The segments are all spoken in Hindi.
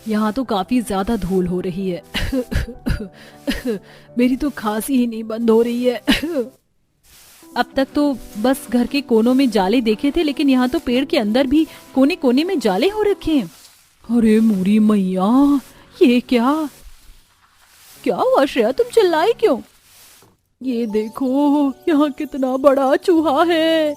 यहाँ तो काफी ज्यादा धूल हो रही है। मेरी तो खांसी ही नहीं बंद हो रही है। अब तक तो बस घर के कोनों में जाले देखे थे, लेकिन यहाँ तो पेड़ के अंदर भी कोने कोने में जाले हो रखे हैं। अरे मोरी मैया, ये क्या क्या हुआ श्रेया, तुम चिल्लाई क्यों? ये देखो यहाँ कितना बड़ा चूहा है।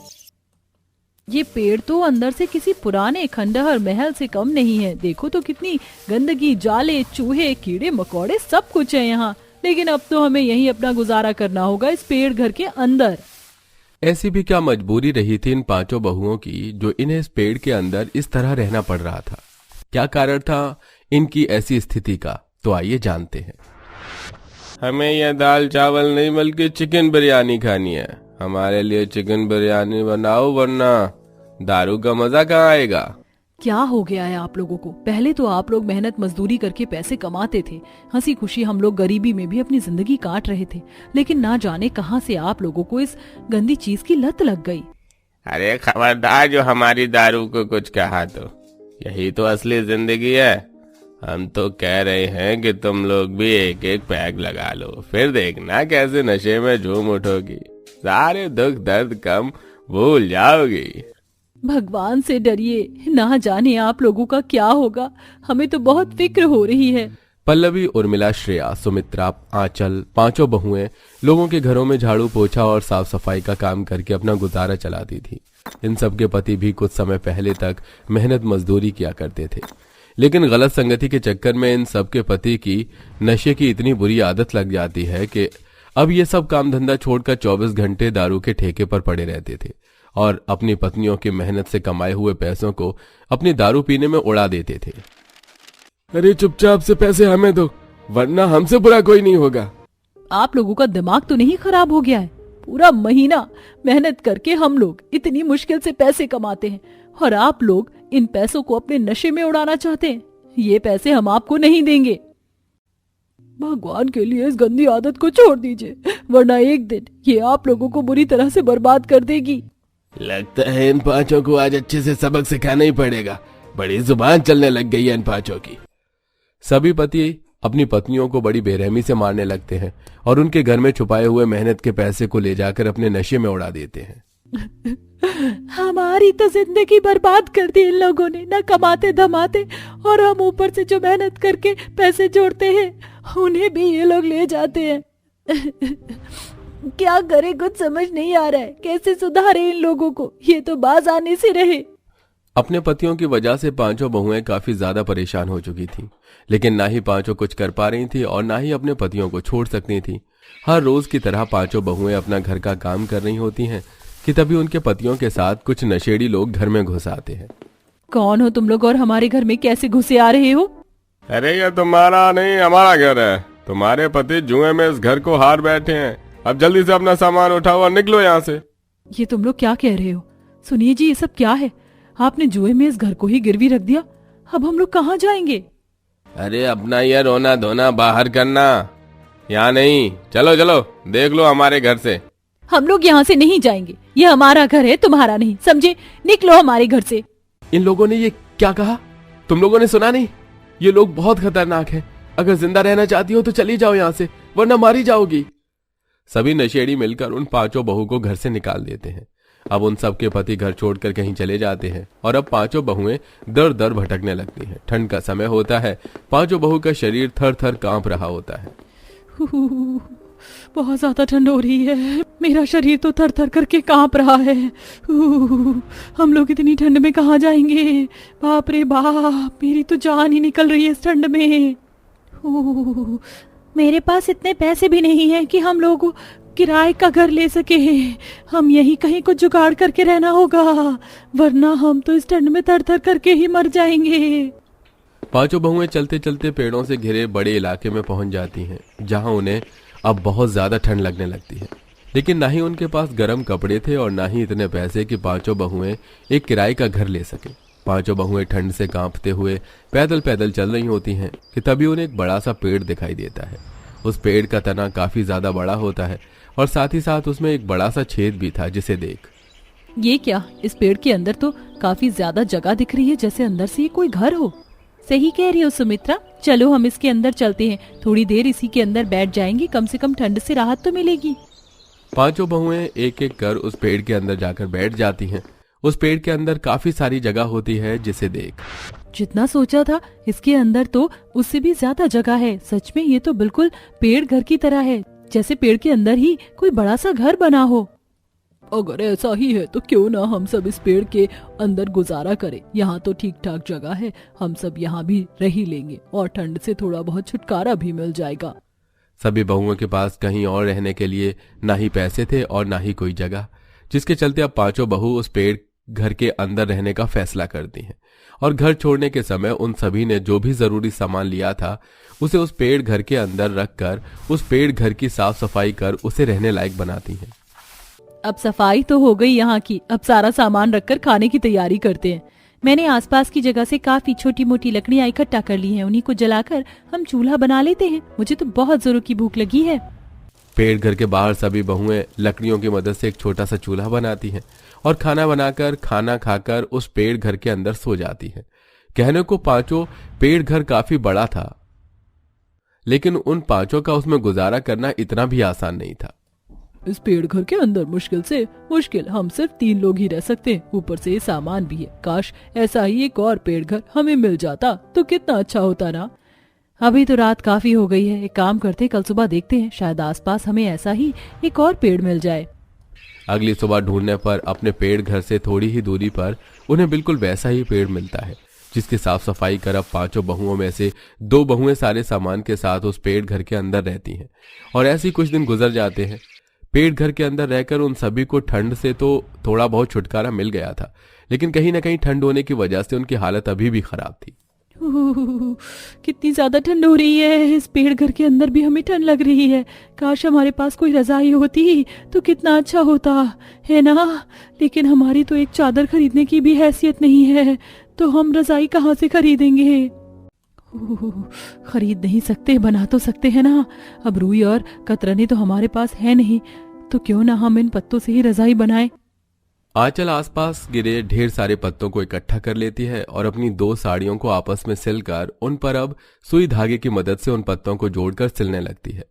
ये पेड़ तो अंदर से किसी पुराने खंडहर महल से कम नहीं है। देखो तो कितनी गंदगी, जाले, चूहे, कीड़े मकोड़े सब कुछ है यहाँ। लेकिन अब तो हमें यहीं अपना गुजारा करना होगा इस पेड़ घर के अंदर। ऐसी भी क्या मजबूरी रही थी इन पांचों बहुओं की जो इन्हें इस पेड़ के अंदर इस तरह रहना पड़ रहा था? क्या कारण था इनकी ऐसी स्थिति का, तो आइए जानते हैं। हमें यह दाल चावल नहीं बल्कि चिकन बिरयानी खानी है। हमारे लिए चिकन बिरयानी बनाओ, वरना दारू का मजा कहाँ आएगा। क्या हो गया है आप लोगों को? पहले तो आप लोग मेहनत मजदूरी करके पैसे कमाते थे, हंसी खुशी हम लोग गरीबी में भी अपनी जिंदगी काट रहे थे। लेकिन ना जाने कहां से आप लोगों को इस गंदी चीज की लत लग गई। अरे खबरदार जो हमारी दारू को कुछ कहा तो, यही तो असली जिंदगी है। हम तो कह रहे हैं कि तुम लोग भी एक एक पैग लगा लो, फिर देखना कैसे नशे में झूम उठोगी। सारे दुख दर्द कम भूल जाओगी। भगवान से डरिए, ना जाने आप लोगों का क्या होगा। हमें तो बहुत फिक्र हो रही है। पल्लवी, उर्मिला, श्रेया, सुमित्रा, आंचल, पांचों बहुएं लोगों के घरों में झाड़ू पोछा और साफ सफाई का काम करके अपना गुजारा चलाती थी। इन सब के पति भी कुछ समय पहले तक मेहनत मजदूरी किया करते थे, लेकिन गलत संगति के चक्कर में इन सब के पति की नशे की इतनी बुरी आदत लग जाती है कि अब ये सब काम धंधा छोड़कर 24 घंटे दारू के ठेके पर पड़े रहते थे और अपनी पत्नियों की मेहनत से कमाए हुए पैसों को अपनी दारू पीने में उड़ा देते थे। अरे चुपचाप से पैसे हमें दो, वरना हमसे बुरा कोई नहीं होगा। आप लोगों का दिमाग तो नहीं खराब हो गया है? पूरा महीना मेहनत करके हम लोग इतनी मुश्किल से पैसे कमाते हैं और आप लोग इन पैसों को अपने नशे में उड़ाना चाहते हैं। ये पैसे हम आपको नहीं देंगे। भगवान के लिए इस गंदी आदत को छोड़ दीजिए, वरना एक दिन ये आप लोगों को बुरी तरह से बर्बाद कर देगी। लगता है इन पांचों को आज अच्छे से सबक सिखाना ही पड़ेगा। बड़ी जुबान चलने लग गई है इन पांचों की। सभी पति अपनी पत्नियों को बड़ी बेरहमी से मारने लगते हैं और उनके घर में छुपाए हुए मेहनत के पैसे को ले जाकर अपने नशे में उड़ा देते हैं। हमारी तो जिंदगी बर्बाद कर दी इन लोगों ने, न कमाते धमाते, और हम ऊपर से जो मेहनत करके पैसे जोड़ते हैं उन्हें भी ये लोग ले जाते हैं। क्या करे, कुछ समझ नहीं आ रहा है। कैसे सुधारे इन लोगों को, ये तो बाज आने से रहे। अपने पतियों की वजह से पांचों बहुएं काफी ज्यादा परेशान हो चुकी थीं, लेकिन ना ही पांचों कुछ कर पा रही थी और ना ही अपने पतियों को छोड़ सकती थी। हर रोज की तरह पांचों बहुएं अपना घर का काम कर रही होती हैं कि तभी उनके पतियों के साथ कुछ नशेड़ी लोग घर में घुस आते हैं। कौन हो तुम लोग और हमारे घर में कैसे घुसे आ रहे हो? अरे ये तुम्हारा नहीं हमारा घर है। तुम्हारे पति जुए में इस घर को हार बैठे हैं। अब जल्दी से अपना सामान उठाओ और निकलो यहाँ से। ये तुम लोग क्या कह रहे हो? सुनिए जी, ये सब क्या है? आपने जुए में इस घर को ही गिरवी रख दिया। अब हम लोग कहाँ जाएंगे? अरे अपना ये रोना धोना बाहर करना, यहाँ नहीं। चलो चलो देख लो हमारे घर से। हम लोग यहाँ से नहीं जाएंगे। ये हमारा घर है, तुम्हारा नहीं, समझे? निकलो हमारे घर से। इन लोगों ने ये क्या कहा? तुम लोगों ने सुना नहीं? ये लोग बहुत खतरनाक हैं। अगर जिंदा रहना चाहती हो तो चली जाओ यहाँ से, वरना मारी जाओगी। सभी नशेड़ी मिलकर उन पांचों बहू को घर से निकाल देते हैं। अब उन सब के पति घर छोड़कर कहीं चले जाते हैं और अब पांचों बहुएं दर दर भटकने लगती हैं। ठंड का समय होता है। पांचों बहू का शरीर थर थर कांप रहा होता है। बहुत ज्यादा ठंड हो रही है। मेरा शरीर तो थर थर करके कांप रहा है। हम लोग इतनी ठंड में कहाँ जाएंगे? बाप रे बाप, मेरी तो जान ही निकल रही है इस ठंड में। मेरे पास इतने पैसे भी नहीं है कि हम लोग किराए का घर ले सके। हम यहीं कहीं कुछ जुगाड़ करके रहना होगा, वरना हम तो इस ठंड में थर थर करके ही मर जाएंगे। पांचों बहुएं चलते चलते पेड़ों से घिरे बड़े इलाके में पहुंच जाती हैं, जहां उन्हें अब बहुत ज्यादा ठंड लगने लगती है। लेकिन ना ही उनके पास गर्म कपड़े थे और ना ही इतने पैसे कि पांचों बहुएं एक किराए का घर ले सके। पांचों बहुएं ठंड से कांपते हुए पैदल पैदल चल रही होती हैं कि तभी उन्हें एक बड़ा सा पेड़ दिखाई देता है। उस पेड़ का तना काफी ज्यादा बड़ा होता है और साथ ही साथ उसमें एक बड़ा सा छेद भी था, जिसे देख ये क्या? इस पेड़ के अंदर तो काफी ज्यादा जगह दिख रही है, जैसे अंदर से ये कोई घर हो। सही कह रही हो सुमित्रा, चलो हम इसके अंदर चलते हैं, थोड़ी देर इसी के अंदर बैठ जाएंगे, कम से कम ठंड से राहत तो मिलेगी। पांचों बहुएं एक एक कर उस पेड़ के अंदर जाकर बैठ जाती हैं। उस पेड़ के अंदर काफी सारी जगह होती है जिसे देख जितना सोचा था इसके अंदर तो उससे भी ज्यादा जगह है। सच में ये तो बिल्कुल पेड़ घर की तरह है, जैसे पेड़ के अंदर ही कोई बड़ा सा घर बना हो। अगर ऐसा ही है तो क्यों ना हम सब इस पेड़ के अंदर गुजारा करें। यहाँ तो ठीक ठाक जगह है, हम सब यहाँ भी रह ही लेंगे और ठंड से थोड़ा बहुत छुटकारा भी मिल जाएगा। सभी बहुओं के पास कहीं और रहने के लिए ना ही पैसे थे और ना ही कोई जगह, जिसके चलते अब पांचों बहू उस पेड़ घर के अंदर रहने का फैसला करती हैं। और घर छोड़ने के समय उन सभी ने जो भी जरूरी सामान लिया था उसे उस पेड़ घर के अंदर रखकर उस पेड़ घर की साफ सफाई कर उसे रहने लायक बनाती हैं। अब सफाई तो हो गई यहाँ की, अब सारा सामान रखकर खाने की तैयारी करते हैं। मैंने आसपास की जगह से काफी छोटी मोटी लकड़ियाँ इकट्ठा कर ली हैं, उन्हीं को जलाकर हम चूल्हा बना लेते हैं। मुझे तो बहुत जोरों की भूख लगी है। पेड़ घर के बाहर सभी बहुएं लकड़ियों की मदद से एक छोटा सा चूल्हा बनाती हैं और खाना बनाकर खाना खाकर उस पेड़ घर के अंदर सो जाती हैं। कहने को पांचों पेड़ घर काफी बड़ा था, लेकिन उन पांचों का उसमें गुजारा करना इतना भी आसान नहीं था। इस पेड़ घर के अंदर मुश्किल से मुश्किल हम सिर्फ 3 लोग ही रह सकते हैं, ऊपर से ये सामान भी है। काश ऐसा ही एक और पेड़ घर हमें मिल जाता तो कितना अच्छा होता ना। अभी तो रात काफी हो गई है, एक काम करते कल सुबह देखते हैं, शायद आसपास हमें ऐसा ही एक और पेड़ मिल जाए। अगली सुबह ढूंढने पर अपने पेड़ घर से थोड़ी ही दूरी पर उन्हें बिल्कुल वैसा ही पेड़ मिलता है, जिसकी साफ सफाई कर अब पांचों बहुओं में से 2 बहुएं सारे सामान के साथ उस पेड़ घर के अंदर रहती हैं। और ऐसे ही कुछ दिन गुजर जाते हैं। पेड़ घर के अंदर रहकर उन सभी को ठंड से तो थोड़ा बहुत छुटकारा मिल गया था, लेकिन कहीं ना कहीं ठंड होने की वजह से उनकी हालत अभी भी खराब थी। कितनी ज्यादा ठंड हो रही है, इस पेड़ घर के अंदर भी हमें ठंड लग रही है। काश हमारे पास कोई रजाई होती तो कितना अच्छा होता है ना, लेकिन हमारी तो एक चादर खरीदने की भी हैसियत नहीं है, तो हम रजाई कहाँ से खरीदेंगे। खरीद नहीं सकते, बना तो सकते हैं ना। अब रुई और कतरनी तो हमारे पास है नहीं, तो क्यों ना हम इन पत्तों से ही रजाई बनाएं। आंचल आसपास गिरे ढेर सारे पत्तों को इकट्ठा कर लेती है और अपनी 2 साड़ियों को आपस में सिलकर उन पर अब सुई धागे की मदद से उन पत्तों को जोड़कर सिलने लगती है।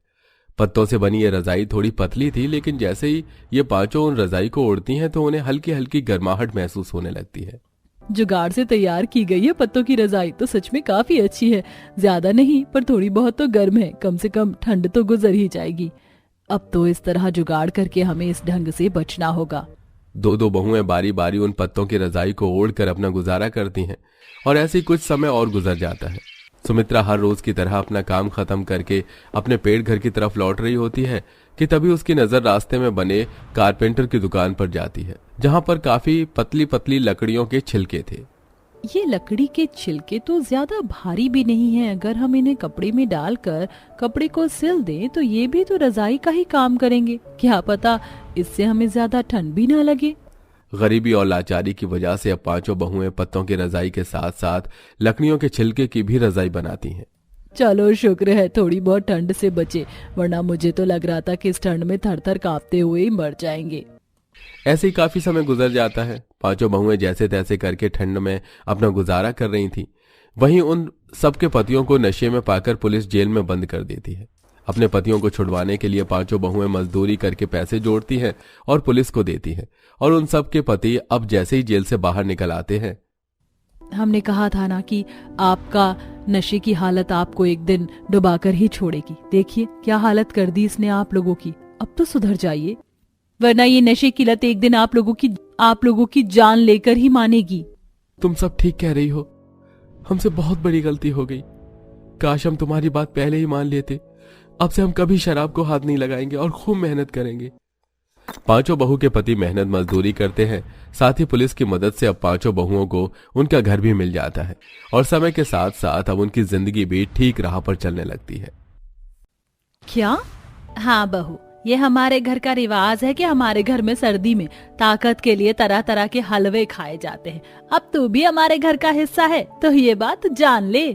पत्तों से बनी ये रजाई थोड़ी पतली थी, लेकिन जैसे ही ये पांचों उन रजाई को ओढ़ती हैं तो उन्हें हल्की हल्की गर्माहट महसूस होने लगती है। जुगाड़ से तैयार की गई है पत्तों की रजाई तो सच में काफी अच्छी है। ज्यादा नहीं पर थोड़ी बहुत तो गर्म है, कम से कम ठंड तो गुजर ही जाएगी। अब तो इस तरह जुगाड़ करके हमें इस ढंग से बचना होगा। 2 बहुएं बारी बारी उन पत्तों की रजाई को ओढ़कर अपना गुजारा करती हैं और ऐसे ही कुछ समय और गुजर जाता है। सुमित्रा हर रोज की तरह अपना काम खत्म करके अपने पेड़ घर की तरफ लौट रही होती है कि तभी उसकी नजर रास्ते में बने कारपेंटर की दुकान पर जाती है, जहां पर काफी पतली पतली लकड़ियों के छिलके थे। ये लकड़ी के छिलके तो ज्यादा भारी भी नहीं है, अगर हम इन्हें कपड़े में डालकर कपड़े को सिल दें तो ये भी तो रजाई का ही काम करेंगे। क्या पता इससे हमें ज्यादा ठंड भी ना लगे। गरीबी और लाचारी की वजह से अब पांचों बहुएं पत्तों की रजाई के साथ साथ लकड़ियों के छिलके की भी रजाई बनाती हैं। चलो शुक्र है थोड़ी बहुत ठंड से बचे, वरना मुझे तो लग रहा था कि इस ठंड में थर थर कांपते हुए ही मर जाएंगे। ऐसे ही काफी समय गुजर जाता है। पांचों बहुएं जैसे तैसे करके ठंड में अपना गुजारा कर रही थी। वहीं उन सबके पतियों को नशे में पाकर पुलिस जेल में बंद कर देती है। अपने पतियों को छुड़वाने के लिए पांचों बहुएं मजदूरी करके पैसे जोड़ती हैं और पुलिस को देती हैं। और उन सब के पति अब जैसे ही जेल से बाहर निकल आते हैं। हमने कहा था ना कि आपका नशे की हालत आपको एक दिन डुबाकर ही छोड़ेगी। देखिए क्या हालत कर दी इसने आप लोगों की। अब तो सुधर जाइए, वरना ये नशे की लत एक दिन आप लोगों की जान लेकर ही मानेगी। तुम सब ठीक कह रही हो, हमसे बहुत बड़ी गलती हो गई। काश हम तुम्हारी बात पहले ही मान लेते। अब से हम कभी शराब को हाथ नहीं लगाएंगे और खूब मेहनत करेंगे। पांचों बहू के पति मेहनत मजदूरी करते हैं। साथ ही पुलिस की मदद से अब पांचों बहुओं को उनका घर भी मिल जाता है और समय के साथ साथ अब उनकी जिंदगी भी ठीक राह पर चलने लगती है। क्या? हाँ बहू, ये हमारे घर का रिवाज है कि हमारे घर में सर्दी में ताकत के लिए तरह तरह के हलवे खाए जाते हैं। अब तू भी हमारे घर का हिस्सा है तो ये बात जान ले।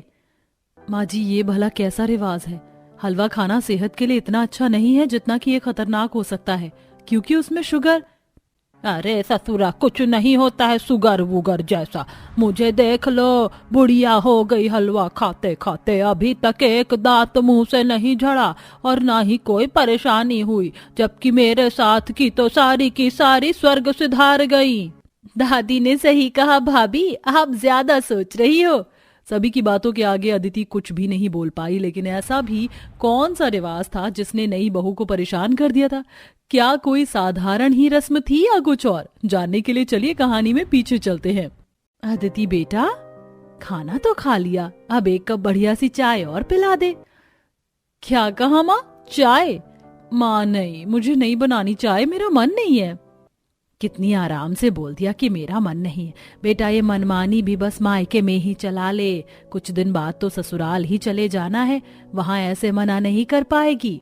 माँ जी ये भला कैसा रिवाज है? हलवा खाना सेहत के लिए इतना अच्छा नहीं है जितना कि ये खतरनाक हो सकता है, क्योंकि उसमें शुगर। अरे ससुरा कुछ नहीं होता है सुगर वुगर जैसा, मुझे देख लो, बुढ़िया हो गई हलवा खाते खाते, अभी तक एक दांत मुंह से नहीं झड़ा और ना ही कोई परेशानी हुई, जबकि मेरे साथ की तो सारी की सारी स्वर्ग सुधार गई। दादी ने सही कहा भाभी, आप ज्यादा सोच रही हो। सभी की बातों के आगे अदिति कुछ भी नहीं बोल पाई, लेकिन ऐसा भी कौन सा रिवाज था जिसने नई बहू को परेशान कर दिया था? क्या कोई साधारण ही रस्म थी या कुछ और? जानने के लिए चलिए कहानी में पीछे चलते हैं। अदिति बेटा, खाना तो खा लिया, अब एक कप बढ़िया सी चाय और पिला दे। क्या कहा माँ? चाय? माँ नहीं, मुझे नहीं बनानी चाय, मेरा मन नहीं है। कितनी आराम से बोल दिया कि मेरा मन नहीं है। बेटा ये मनमानी भी बस मायके में ही चला ले, कुछ दिन बाद तो ससुराल ही चले जाना है, वहां ऐसे मना नहीं कर पाएगी।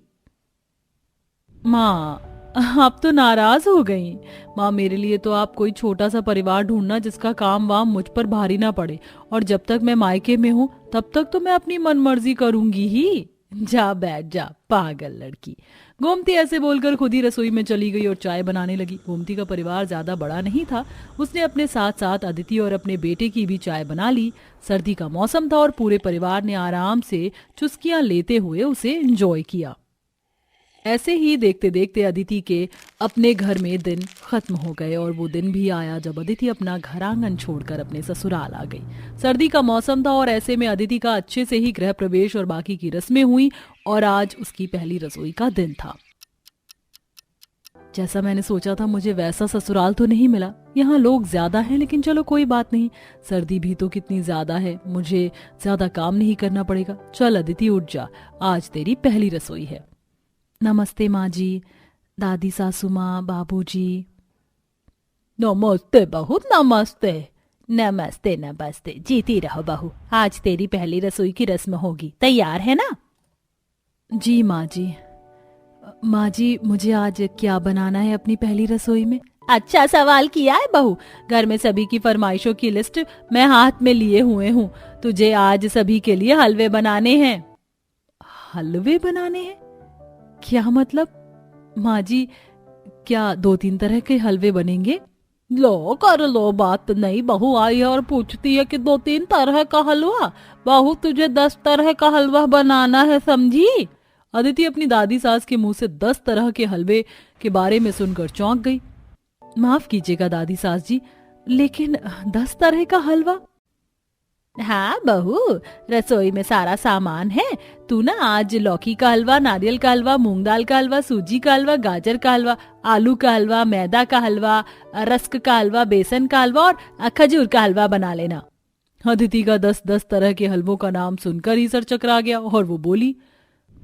माँ आप तो नाराज हो गई। माँ मेरे लिए तो आप कोई छोटा सा परिवार ढूंढना जिसका काम वाम मुझ पर भारी ना पड़े, और जब तक मैं मायके में हूँ तब तक तो मैं अपनी मनमर्जी करूंगी ही। जा बैठ जा पागल लड़की। गोमती ऐसे बोलकर खुद ही रसोई में चली गई और चाय बनाने लगी। गोमती का परिवार ज्यादा बड़ा नहीं था, उसने अपने साथ साथ अदिति और अपने बेटे की भी चाय बना ली। सर्दी का मौसम था और पूरे परिवार ने आराम से चुस्कियां लेते हुए उसे एंजॉय किया। ऐसे ही देखते देखते अदिति के अपने घर में दिन खत्म हो गए और वो दिन भी आया जब अदिति अपना घर आंगन छोड़कर अपने ससुराल आ गई। सर्दी का मौसम था और ऐसे में अदिति का अच्छे से ही गृह प्रवेश और बाकी की रस्में हुई और आज उसकी पहली रसोई का दिन था। जैसा मैंने सोचा था मुझे वैसा ससुराल तो नहीं मिला। यहाँ लोग ज्यादा हैं, लेकिन चलो कोई बात नहीं, सर्दी भी तो कितनी ज्यादा है, मुझे ज्यादा काम नहीं करना पड़ेगा। चल अदिति उठ जा, आज तेरी पहली रसोई है। नमस्ते माँ जी, दादी सासू माँ, बाबूजी। नमस्ते बहू, नमस्ते। नमस्ते नमस्ते, जीती रहो बहू, आज तेरी पहली रसोई की रस्म होगी, तैयार है ना? जी माँ जी। माँ जी मुझे आज क्या बनाना है अपनी पहली रसोई में? अच्छा सवाल किया है बहू, घर में सभी की फरमाइशों की लिस्ट मैं हाथ में लिए हुए हूँ। तुझे आज सभी के लिए हलवे बनाने हैं। हलवे बनाने हैं? क्या मतलब? माँ जी क्या 2-3 तरह के हलवे बनेंगे? लो कर लो, बात नहीं, बहू आई है और पूछती है कि 2-3 तरह का हलवा। बहू तुझे 10 तरह का हलवा बनाना है, समझी? अदिति अपनी दादी सास के मुंह से 10 तरह के हलवे के बारे में सुनकर चौंक गई। माफ कीजिएगा दादी सास जी, लेकिन 10 तरह का हलवा? हाँ बहू, रसोई में सारा सामान है। तू ना आज लौकी का हलवा, नारियल का हलवा, मूंग दाल का हलवा, सूजी का हलवा, गाजर का हलवा, आलू का हलवा, मैदा का हलवा, रस्क का हलवा, बेसन का हलवा और खजूर का हलवा बना लेना। अदिति का 10-10 तरह के हलवों का नाम सुनकर ही सर चकरा गया और वो बोली,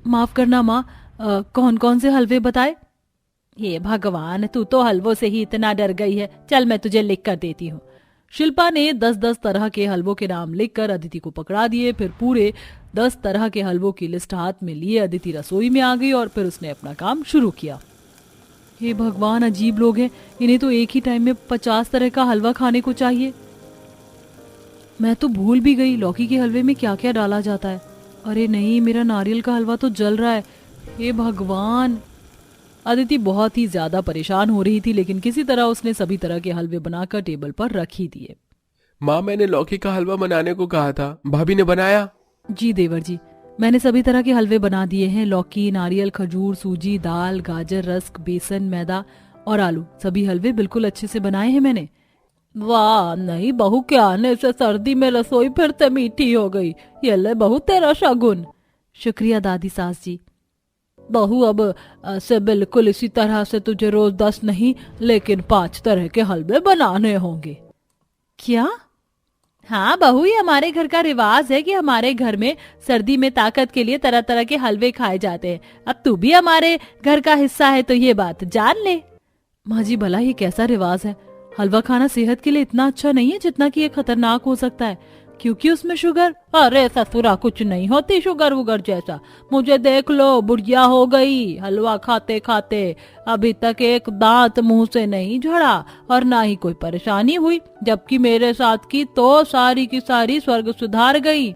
माफ करना माँ, कौन कौन से हलवे बताए? हे भगवान, तू तो हलवों से ही इतना डर गई है, चल मैं तुझे लिख कर देती हूँ। शिल्पा ने 10-10 तरह के हलवों के नाम लिखकर अदिति को पकड़ा दिए। फिर पूरे 10 तरह के हलवों की लिस्ट हाथ में लिए अदिति रसोई में आ गई और फिर उसने अपना काम शुरू किया। हे भगवान, अजीब लोग हैं, इन्हें तो एक ही टाइम में 50 तरह का हलवा खाने को चाहिए। मैं तो भूल भी गई लौकी के हलवे में क्या क्या डाला जाता है। अरे नहीं, मेरा नारियल का हलवा तो जल रहा है। हे भगवान। अदिति बहुत ही ज्यादा परेशान हो रही थी, लेकिन किसी तरह उसने सभी तरह के हलवे बनाकर टेबल पर रख ही दिए। माँ मैंने लौकी का हलवा बनाने को कहा था, भाभी ने बनाया? जी देवर जी, मैंने सभी तरह के हलवे बना दिए हैं। लौकी, नारियल, खजूर, सूजी, दाल, गाजर, रस्क, बेसन, मैदा और आलू, सभी हलवे बिल्कुल अच्छे से बनाए हैं मैंने। वाह नहीं बहू, के आने से सर्दी में रसोई फिर से मीठी हो गई। ये ले बहू तेरा शगुन। शुक्रिया दादी सास जी। बहू अब से बिल्कुल इसी तरह से तुझे रोज 10 नहीं लेकिन 5 तरह के हलवे बनाने होंगे। क्या? हाँ बहू, ये हमारे घर का रिवाज है कि हमारे घर में सर्दी में ताकत के लिए तरह तरह के हलवे खाए जाते हैं। अब तू भी हमारे घर का हिस्सा है तो ये बात जान ले। माँ जी भला ये कैसा रिवाज है? हलवा खाना सेहत के लिए इतना अच्छा नहीं है जितना कि ये खतरनाक हो सकता है, क्योंकि उसमें शुगर। अरे ससुरा कुछ नहीं होती शुगर वुगर जैसा, मुझे देख लो, बुढ़िया हो गई हलवा खाते खाते, अभी तक एक दांत मुंह से नहीं झड़ा और ना ही कोई परेशानी हुई, जबकि मेरे साथ की तो सारी की सारी स्वर्ग सुधार गई।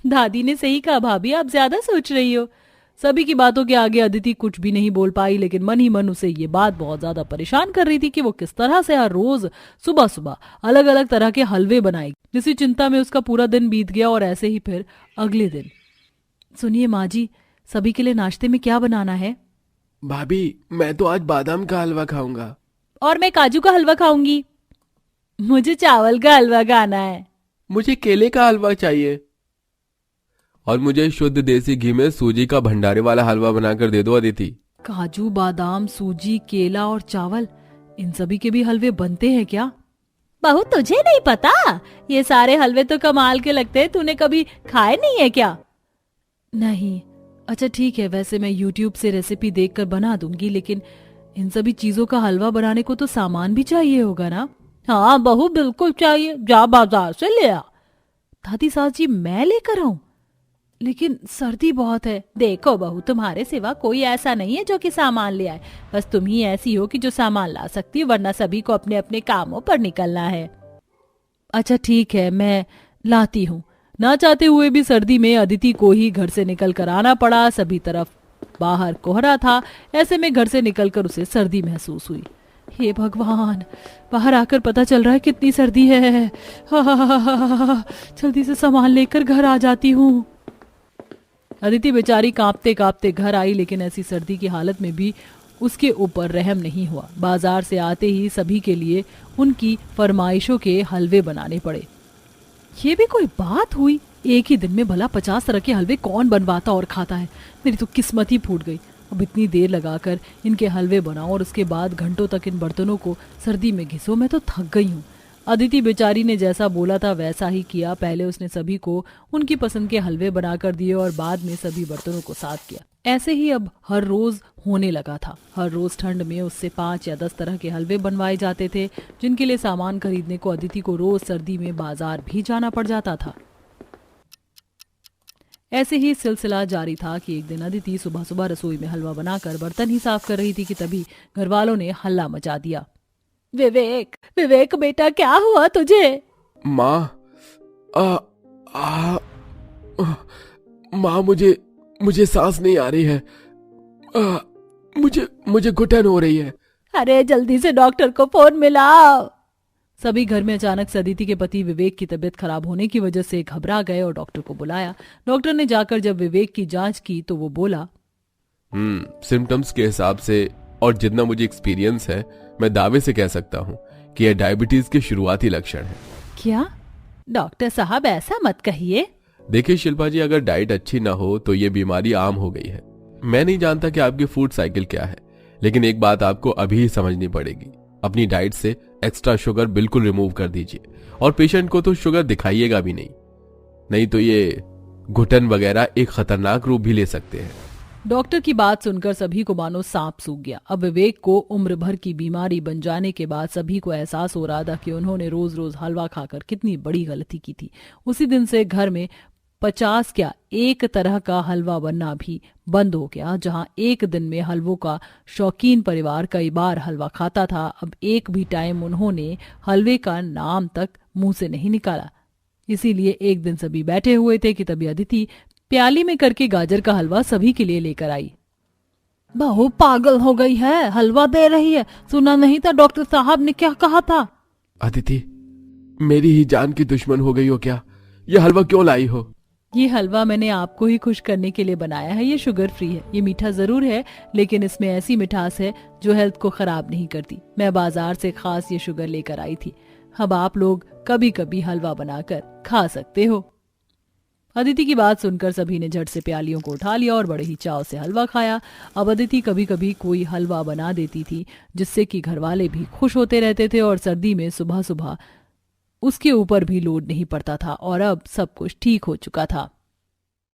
दादी ने सही कहा भाभी, आप ज्यादा सोच रही हो। सभी की बातों के आगे अदिति कुछ भी नहीं बोल पाई, लेकिन मन ही मन उसे ये बात बहुत ज्यादा परेशान कर रही थी कि वो किस तरह से हर रोज सुबह सुबह अलग अलग तरह के हलवे बनाएगी। इसी चिंता में उसका पूरा दिन बीत गया और ऐसे ही फिर अगले दिन। सुनिए माँ जी, सभी के लिए नाश्ते में क्या बनाना है? भाभी, मैं तो आज बादाम का हलवा खाऊंगा। और मैं काजू का हलवा खाऊंगी। मुझे चावल का हलवा खाना है। मुझे केले का हलवा चाहिए। और मुझे शुद्ध देसी घी में सूजी का भंडारे वाला हलवा बनाकर दे दो अदिति। काजू, बादाम, सूजी, केला और चावल, इन सभी के भी हलवे बनते हैं क्या? बहू, तुझे नहीं पता? ये सारे हलवे तो कमाल के लगते हैं। तूने कभी खाए नहीं है क्या? नहीं। अच्छा ठीक है, वैसे मैं YouTube से रेसिपी देखकर बना दूंगी, लेकिन इन सभी चीजों का हलवा बनाने को तो सामान भी चाहिए होगा ना? हाँ बहू, बिल्कुल चाहिए। जा बाजार से ले आ। दादी सास जी, मैं लेकर आऊं? लेकिन सर्दी बहुत है। देखो बहू, तुम्हारे सिवा कोई ऐसा नहीं है जो कि सामान ले आए। बस तुम ही ऐसी हो कि जो सामान ला सकती है, वरना सभी को अपने अपने कामों पर निकलना है। अच्छा ठीक है, मैं लाती हूँ। ना चाहते हुए भी सर्दी में अदिति को ही घर से निकल कर आना पड़ा। सभी तरफ बाहर कोहरा था। ऐसे में घर से निकलकर उसे सर्दी महसूस हुई। हे भगवान, बाहर आकर पता चल रहा है कितनी सर्दी है। जल्दी से सामान लेकर घर आ जाती हूँ। अदिति बेचारी कांपते कांपते घर आई, लेकिन ऐसी सर्दी की हालत में भी उसके ऊपर रहम नहीं हुआ। बाजार से आते ही सभी के लिए उनकी फरमाइशों के हलवे बनाने पड़े। ये भी कोई बात हुई? एक ही दिन में भला 50 तरह के हलवे कौन बनवाता और खाता है? मेरी तो किस्मत ही फूट गई। अब इतनी देर लगाकर इनके हलवे बनाओ और उसके बाद घंटों तक इन बर्तनों को सर्दी में घिसो। मैं तो थक गई हूँ। अदिति बेचारी ने जैसा बोला था वैसा ही किया। पहले उसने सभी को उनकी पसंद के हलवे बनाकर दिए और बाद में सभी बर्तनों को साफ किया। ऐसे ही अब हर रोज होने लगा था। हर रोज ठंड में उससे 5 या 10 तरह के हलवे बनवाए जाते थे, जिनके लिए सामान खरीदने को अदिति को रोज सर्दी में बाजार भी जाना पड़ जाता था। ऐसे ही सिलसिला जारी था कि एक दिन अदिति सुबह सुबह रसोई में हलवा बनाकर बर्तन ही साफ कर रही थी कि तभी घर वालों ने हल्ला मचा दिया। विवेक, विवेक बेटा, क्या हुआ तुझे? माँ, माँ, मुझे सांस नहीं आ रही है। मुझे घुटन हो रही है। अरे जल्दी से डॉक्टर को फोन मिलाओ। सभी घर में अचानक से अदिति के पति विवेक की तबीयत खराब होने की वजह से घबरा गए और डॉक्टर को बुलाया। डॉक्टर ने जाकर जब विवेक की जांच की तो वो बोला, सिम्टम्स के हिसाब से और जितना मुझे एक्सपीरियंस है, मैं दावे से कह सकता हूँ कि यह डायबिटीज के शुरुआती लक्षण है। क्या? डॉक्टर साहब ऐसा मत कहिए। देखिए शिल्पा जी, अगर डाइट अच्छी ना हो तो ये बीमारी आम हो गई है। मैं नहीं जानता कि आपकी फूड साइकिल क्या है, लेकिन एक बात आपको अभी ही समझनी पड़ेगी। अपनी डाइट से एक्स्ट्रा शुगर बिल्कुल रिमूव कर दीजिए और पेशेंट को तो शुगर दिखाइएगा भी नहीं तो ये घुटन वगैरह एक खतरनाक रूप भी ले सकते हैं। डॉक्टर की बात सुनकर सभी को मानो सांप सूख गया। अब विवेक को उम्र भर की बीमारी बन जाने के बाद सभी को एहसास हो रहा था कि उन्होंने रोज रोज हलवा खाकर कितनी बड़ी गलती की थी। उसी दिन से घर में 50 क्या 1 तरह का हलवा बनना भी बंद हो गया। जहां एक दिन में हलवों का शौकीन परिवार कई बार हलवा खाता था, अब एक भी टाइम उन्होंने हलवे का नाम तक मुंह से नहीं निकाला। इसीलिए एक दिन सभी बैठे हुए थे कि तभी अदिति प्याली में करके गाजर का हलवा सभी के लिए लेकर आई। बहू पागल हो गई है, हलवा दे रही है। सुना नहीं था डॉक्टर साहब ने क्या कहा था? अदिति, मेरी ही जान की दुश्मन हो गई हो क्या? ये हलवा क्यों लाई हो? ये हलवा मैंने आपको ही खुश करने के लिए बनाया है। ये शुगर फ्री है। ये मीठा जरूर है, लेकिन इसमें ऐसी मिठास है जो हेल्थ को खराब नहीं करती। मैं बाजार से खास ये शुगर लेकर आई थी। अब आप लोग कभी कभी हलवा बनाकर खा सकते हो। अदिति की बात सुनकर सभी ने झट से प्यालियों को उठा लिया और बड़े ही चाव से हलवा खाया। अब अदिति कभी कभी कोई हलवा बना देती थी, जिससे कि घर वाले भी खुश होते रहते थे और सर्दी में सुबह सुबह उसके ऊपर भी लोड नहीं पड़ता था और अब सब कुछ ठीक हो चुका था।